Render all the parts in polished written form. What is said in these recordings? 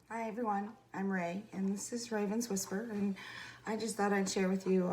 Hi everyone, I'm Ray, and this is Raven's Whisper, and I just thought I'd share with you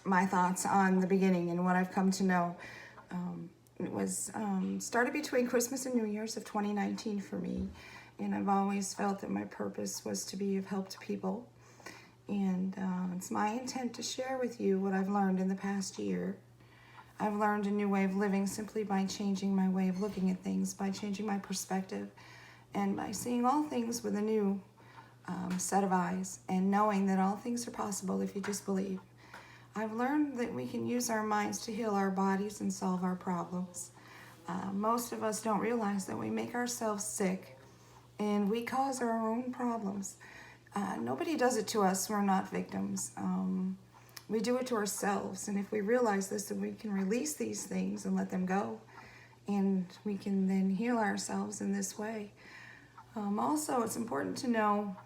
my thoughts on the beginning and what I've come to know. It was started between Christmas and New Year's of 2019 for me, and I've always felt that my purpose was to be of help to people, and it's my intent to share with you what I've learned in the past year. I've learned a new way of living simply by changing my way of looking at things, by changing my perspective, and by seeing all things with a new set of eyes, and knowing that all things are possible if you just believe. I've learned that we can use our minds to heal our bodies and solve our problems. Most of us don't realize that we make ourselves sick and we cause our own problems. Nobody does it to us. We're not victims. We do it to ourselves, and if we realize this, then we can release these things and let them go, and we can then heal ourselves in this way. Also, it's important to know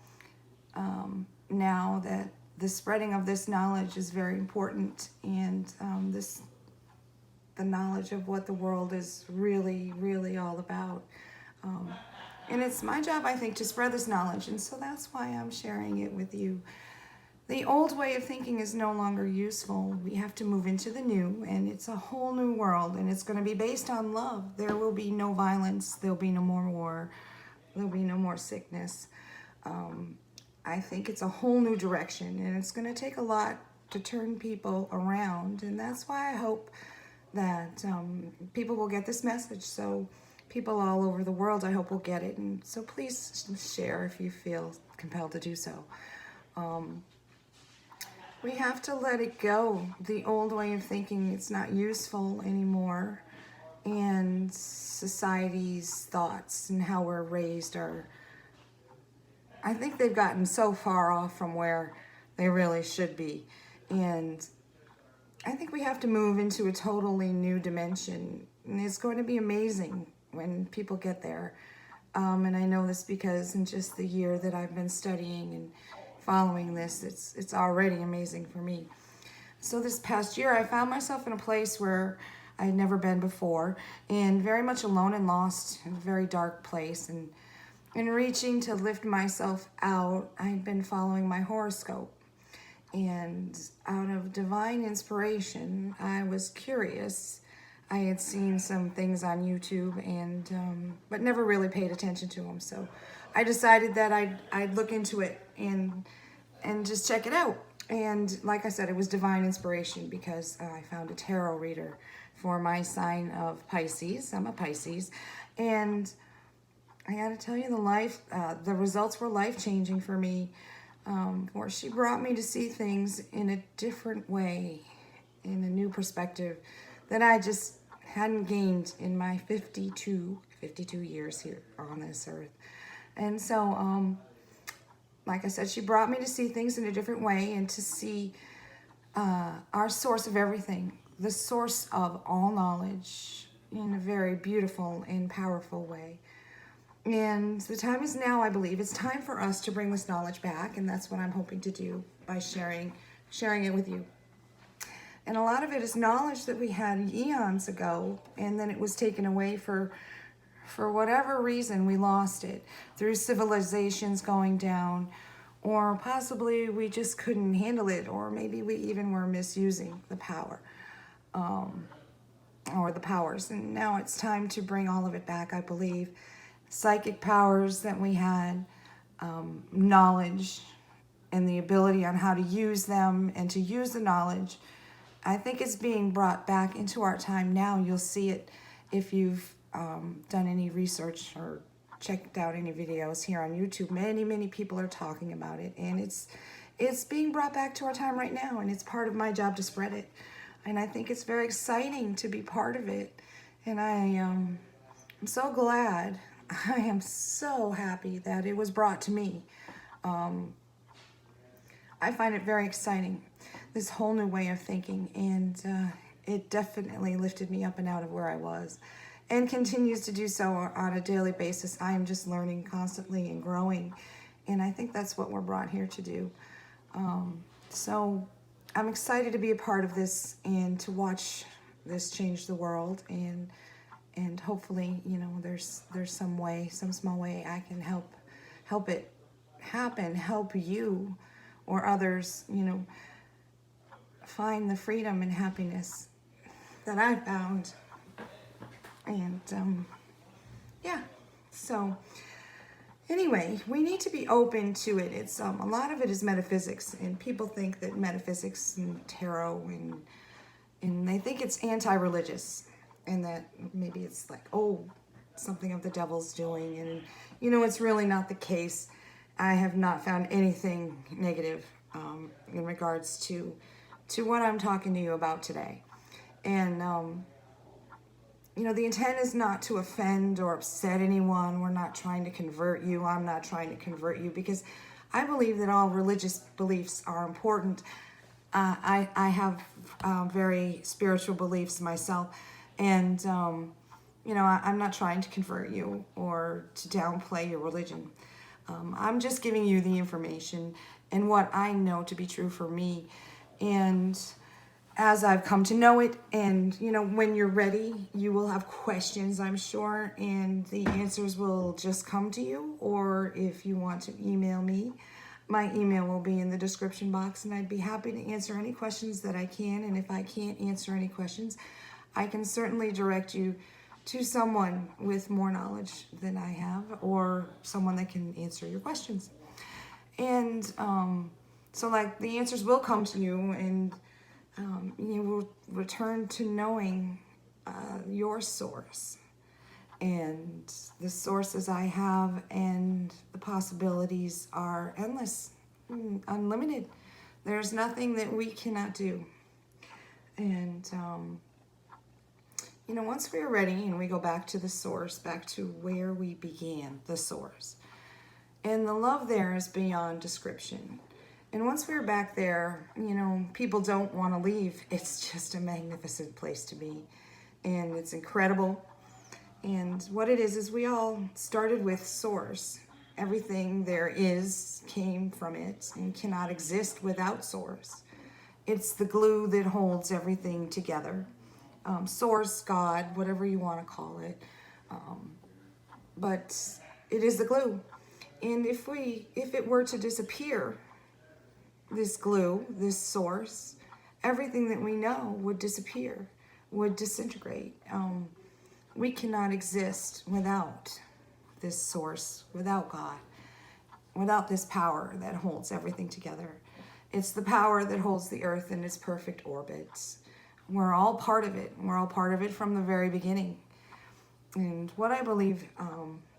now that the spreading of this knowledge is very important, and the knowledge of what the world is really all about. And it's my job, I think, to spread this knowledge, and so that's why I'm sharing it with you. The old way of thinking is no longer useful. We have to move into the new, and it's a whole new world, and it's going to be based on love. There will be no violence. There'll be no more war. There'll be no more sickness. I think it's a whole new direction, and it's going to take a lot to turn people around, and that's why I hope that people will get this message. So people all over the world, I hope, will get it, and so please share if you feel compelled to do so. We have to let it go. The old way of thinking, it's not useful anymore. And society's thoughts and how we're raised I think they've gotten so far off from where they really should be. And I think we have to move into a totally new dimension. And it's going to be amazing when people get there. And I know this because in just the year that I've been studying and following this, it's already amazing for me. So this past year, I found myself in a place where I had never been before, and very much alone and lost in a very dark place. And in reaching to lift myself out, I'd been following my horoscope. And out of divine inspiration, I was curious. I had seen some things on YouTube, and but never really paid attention to them. So I decided that I'd look into it and just check it out. And like I said, it was divine inspiration because I found a tarot reader for my sign of Pisces. I'm a Pisces, and I got to tell you, the results were life-changing for me. Where she brought me to see things in a different way, in a new perspective that I just hadn't gained in my 52 years here on this earth. And so, like I said, she brought me to see things in a different way and to see our source of everything, the source of all knowledge, in a very beautiful and powerful way. And the time is now, I believe. It's time for us to bring this knowledge back, and that's what I'm hoping to do by sharing it with you. And a lot of it is knowledge that we had eons ago, and then it was taken away for whatever reason. We lost it through civilizations going down, or possibly we just couldn't handle it, or maybe we even were misusing the power or the powers. And now it's time to bring all of it back, I believe. Psychic powers that we had, knowledge, and the ability on how to use them and to use the knowledge. I think it's being brought back into our time now. You'll see it if you've done any research or checked out any videos here on YouTube. Many people are talking about it, and it's being brought back to our time right now, and it's part of my job to spread it. And I think it's very exciting to be part of it, and I'm so glad. I am so happy that it was brought to me. I find it very exciting, this whole new way of thinking, and it definitely lifted me up and out of where I was, and continues to do so on a daily basis. I am just learning constantly and growing, and I think that's what we're brought here to do. So I'm excited to be a part of this and to watch this change the world, and And hopefully, there's some way, some small way I can help it happen, help you or others, find the freedom and happiness that I found. And yeah, so anyway, we need to be open to it. It's a lot of it is metaphysics, and people think that metaphysics and tarot and they think it's anti-religious, and that maybe it's like, oh, something of the devil's doing, and it's really not the case. I have not found anything negative in regards to what I'm talking to you about today. And the intent is not to offend or upset anyone. We're not trying to convert you. I'm not trying to convert you, because I believe that all religious beliefs are important. I have very spiritual beliefs myself, and I'm not trying to convert you or to downplay your religion. I'm just giving you the information and what I know to be true for me, and as I've come to know it. And when you're ready, you will have questions, I'm sure, and the answers will just come to you. Or if you want to email me, my email will be in the description box, and I'd be happy to answer any questions that I can. And if I can't answer any questions, I can certainly direct you to someone with more knowledge than I have, or someone that can answer your questions. And so like the answers will come to you, and you will return to knowing your source and the sources I have, and the possibilities are endless, unlimited. There's nothing that we cannot do. And once we're ready and we go back to the source, back to where we began, the source, and the love there is beyond description. And once we're back there, people don't want to leave. It's just a magnificent place to be, and it's incredible. And what it is we all started with source. Everything there is came from it and cannot exist without source. It's the glue that holds everything together. Source, God, whatever you want to call it. But it is the glue. And if it were to disappear, this glue, this source, everything that we know would disappear, would disintegrate. We cannot exist without this source, without God, without this power that holds everything together. It's the power that holds the earth in its perfect orbit. We're all part of it. We're all part of it from the very beginning. And what I believe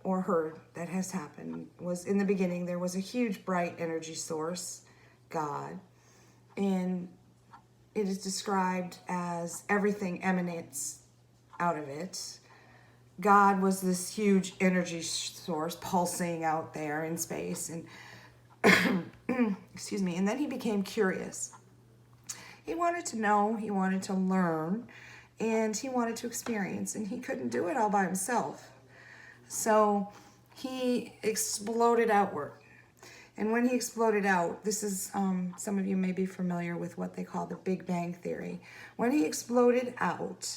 or heard that has happened was, in the beginning there was a huge bright energy source, God, and it is described as everything emanates out of it. God was this huge energy source pulsing out there in space, and excuse me, and then he became curious. He wanted to know, he wanted to learn, and he wanted to experience, and he couldn't do it all by himself. So he exploded outward. And when he exploded out, this is, some of you may be familiar with what they call the Big Bang Theory. When he exploded out,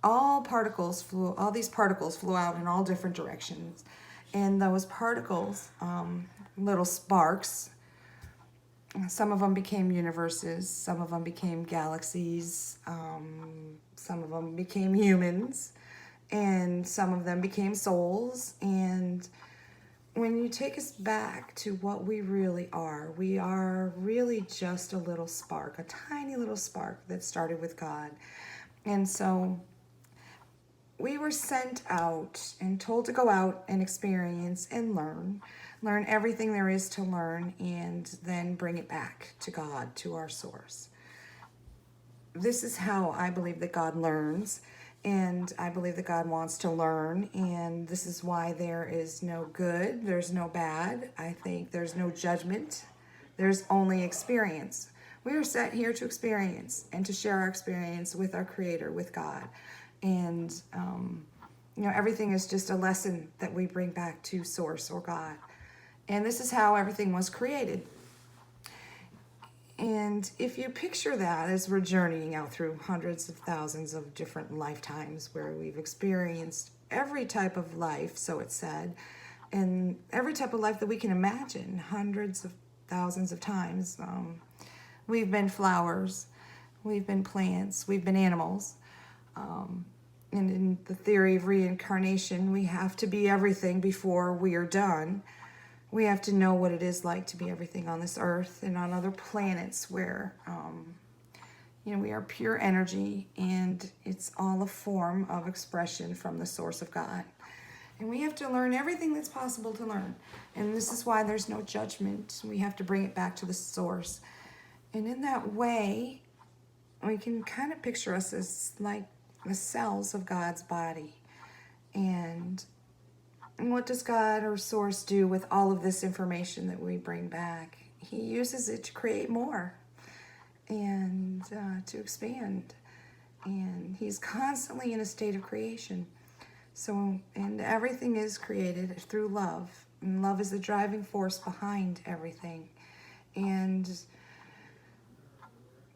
all these particles flew out in all different directions. And those particles, little sparks, some of them became universes, some of them became galaxies, some of them became humans, and some of them became souls. And when you take us back to what we are really just a little spark, a tiny little spark that started with God. And so we were sent out and told to go out and experience and learn everything there is to learn, and then bring it back to God, to our source. This is how I believe that God learns, and I believe that God wants to learn, and this is why there is no good, there's no bad. I think there's no judgment, there's only experience. We are set here to experience and to share our experience with our Creator, with God. And, everything is just a lesson that we bring back to Source or God. And this is how everything was created. And if you picture that as we're journeying out through hundreds of thousands of different lifetimes where we've experienced every type of life, so it's said, and every type of life that we can imagine, hundreds of thousands of times. We've been flowers, we've been plants, we've been animals. And in the theory of reincarnation, we have to be everything before we are done. We have to know what it is like to be everything on this earth and on other planets where, we are pure energy, and it's all a form of expression from the source of God. And we have to learn everything that's possible to learn. And this is why there's no judgment. We have to bring it back to the source. And in that way, we can kind of picture us as like the cells of God's body. And what does God or source do with all of this information that we bring back? He uses it to create more and to expand. And he's constantly in a state of creation. So, and everything is created through love. And love is the driving force behind everything. And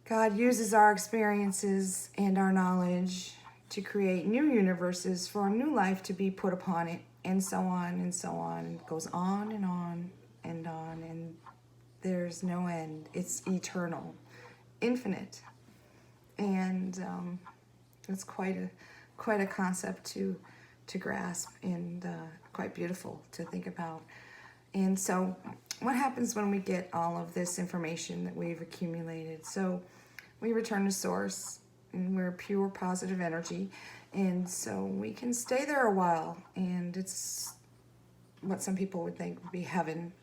God uses our experiences and our knowledge to create new universes for a new life to be put upon it, and so on and so on. It goes on and on and on, and there's no end. It's eternal, infinite, and it's quite a concept to grasp, and quite beautiful to think about. And so what happens when we get all of this information that we've accumulated? So we return to source, and we're pure positive energy, and so we can stay there a while, and it's what some people would think would be heaven.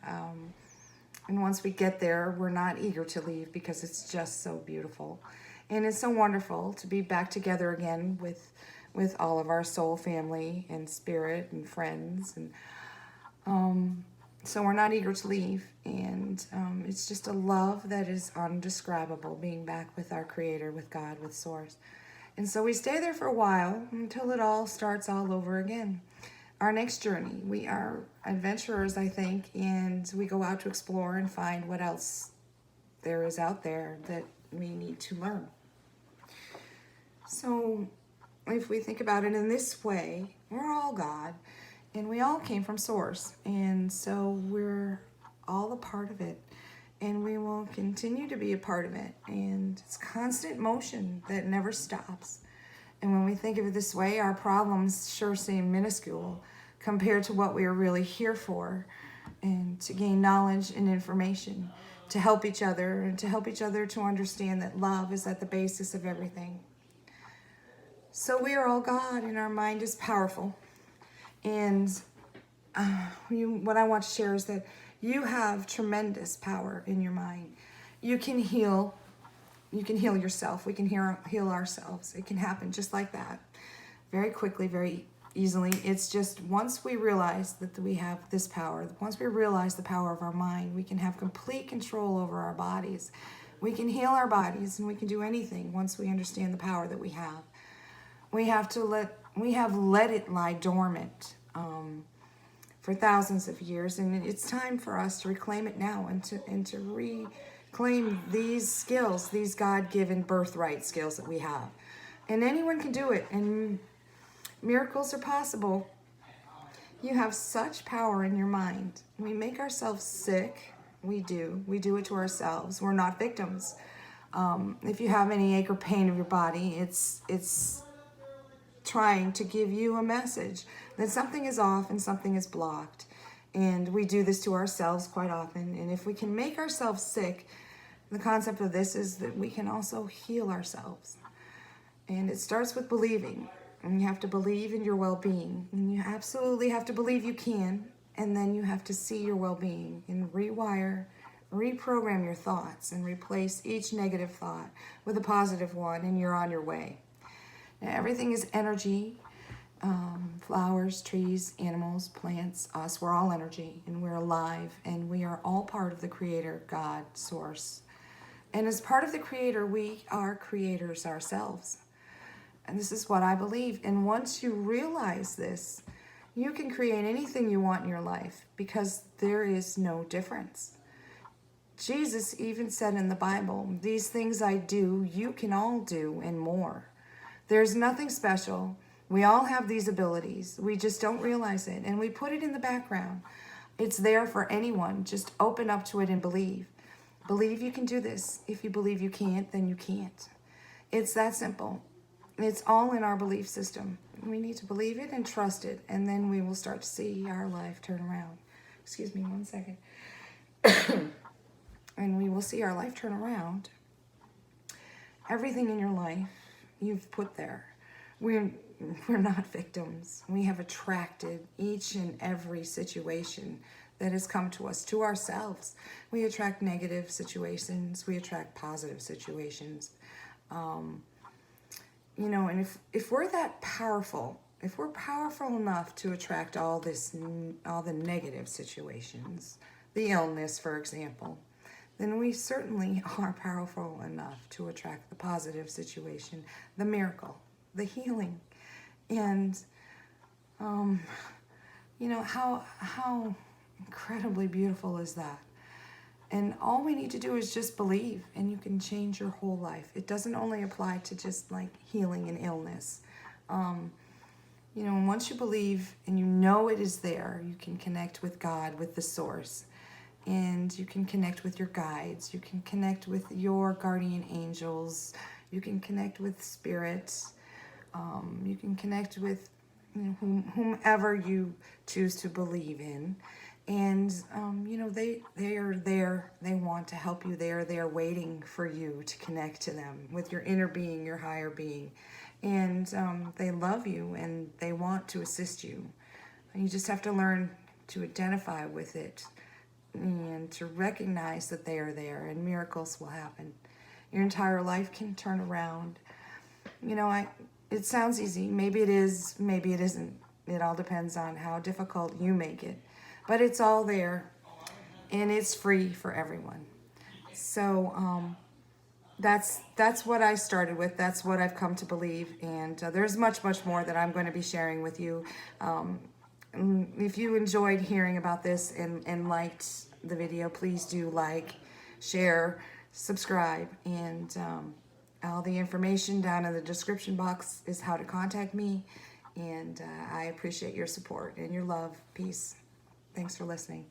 And once we get there, we're not eager to leave because it's just so beautiful. And it's so wonderful to be back together again with all of our soul family and spirit and friends. And so we're not eager to leave. And it's just a love that is undescribable, being back with our Creator, with God, with Source. And so we stay there for a while until it all starts all over again. Our next journey, we are adventurers, I think, and we go out to explore and find what else there is out there that we need to learn. So if we think about it in this way, we're all God, and we all came from Source, and so we're all a part of it, and we will continue to be a part of it, and it's constant motion that never stops. And when we think of it this way, our problems sure seem minuscule compared to what we are really here for, and to gain knowledge and information, to help each other, and to help each other to understand that love is at the basis of everything. So we are all God, and our mind is powerful. And what I want to share is that you have tremendous power in your mind. You can heal yourself. We can heal ourselves. It can happen just like that, very quickly, very easily. It's just once we realize that we have this power, once we realize the power of our mind, we can have complete control over our bodies. We can heal our bodies, and we can do anything once we understand the power that we have. We have let it lie dormant for thousands of years, and it's time for us to reclaim it now, and to reclaim these skills, these God-given birthright skills that we have. And anyone can do it, and miracles are possible. You have such power in your mind. We make ourselves sick. We do it to ourselves. We're not victims. If you have any ache or pain of your body, it's trying to give you a message that something is off and something is blocked. And we do this to ourselves quite often. And if we can make ourselves sick, the concept of this is that we can also heal ourselves. And it starts with believing. And you have to believe in your well-being. And you absolutely have to believe you can. And then you have to see your well-being and reprogram your thoughts, and replace each negative thought with a positive one, and you're on your way. Now, everything is energy. Flowers, trees, animals, plants, us, we're all energy, and we're alive, and we are all part of the Creator, God, Source. And as part of the Creator, we are creators ourselves. And this is what I believe. And once you realize this, you can create anything you want in your life, because there is no difference. Jesus even said in the Bible, "These things I do, you can all do and more." There's nothing special. We all have these abilities. We just don't realize it, and we put it in the background. It's there for anyone. Just open up to it and believe. Believe you can do this. If you believe you can't, then you can't. It's that simple. It's all in our belief system. We need to believe it and trust it, and then we will start to see our life turn around. Excuse me 1 second. And we will see our life turn around. Everything in your life you've put there. We're not victims. We have attracted each and every situation that has come to us, to ourselves. We attract negative situations. We attract positive situations. And if we're that powerful, if we're powerful enough to attract all the negative situations, the illness, for example, then we certainly are powerful enough to attract the positive situation, the miracle, the healing. And, how incredibly beautiful is that? And all we need to do is just believe, and you can change your whole life. It doesn't only apply to just like healing and illness. Once you believe and you know it is there, you can connect with God, with the source. And you can connect with your guides. You can connect with your guardian angels. You can connect with spirits. You can connect with whomever you choose to believe in. And, they are there. They want to help you. They are there waiting for you to connect to them with your inner being, your higher being. And they love you and they want to assist you. You just have to learn to identify with it and to recognize that they are there, and miracles will happen. Your entire life can turn around. It sounds easy. Maybe it is, maybe it isn't. It all depends on how difficult you make it. But it's all there, and it's free for everyone. So that's what I started with. That's what I've come to believe. And there's much, much more that I'm going to be sharing with you. If you enjoyed hearing about this and liked the video, please do like, share, subscribe, and all the information down in the description box is how to contact me. And I appreciate your support and your love. Peace. Thanks for listening.